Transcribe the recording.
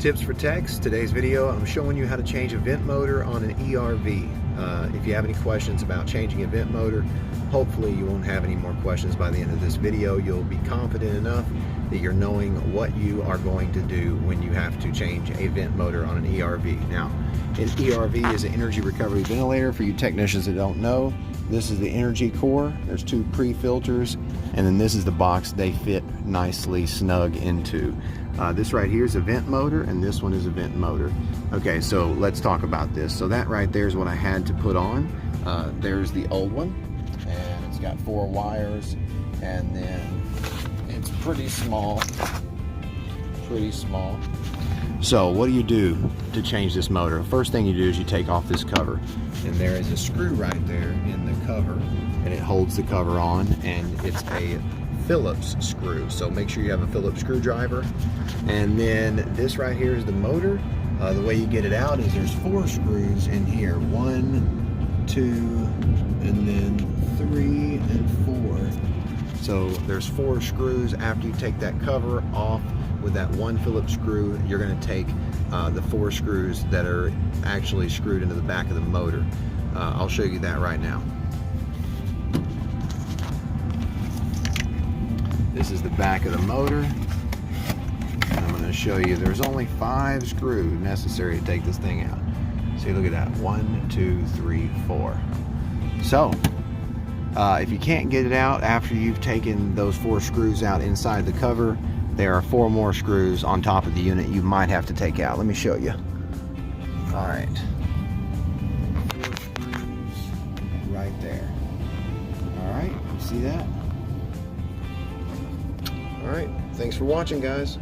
Tips for Techs. Today's video, I'm showing you how to change a vent motor on an ERV. If you have any questions about changing a vent motor, hopefully you won't have any more questions by the end of this video. You'll be confident enough that you're knowing what you are going to do when you have to change a vent motor on an ERV. Now, an ERV is an energy recovery ventilator. For you technicians that don't know, this is the energy core. There's two pre-filters, and then this is the box they fit nicely snug into. This right here is a vent motor, and this one is a vent motor. Okay, so let's talk about this. So that right there is what I had to put on. There's the old one, and it's got 4 wires, and then it's pretty small. So what do you do to change this motor? First thing you do is you take off this cover, and there is a screw right there in the cover, and it holds the cover on, and it's a Phillips screw. So make sure you have a Phillips screwdriver. And then this right here is the motor. The way you get it out is there's 4 screws in here. 1, 2, and then 3 and 4. So there's 4 screws. After you take that cover off with that 1 Phillips screw, you're going to take the 4 screws that are actually screwed into the back of the motor. I'll show you that right now. This is the back of the motor. And I'm going to show you there's only 5 screws necessary to take this thing out. See, look at that. 1, 2, 3, 4. So if you can't get it out after you've taken those 4 screws out inside the cover, there are 4 more screws on top of the unit you might have to take out. Let me show you. All right. 4 screws right there. All right, you see that? All right, thanks for watching, guys.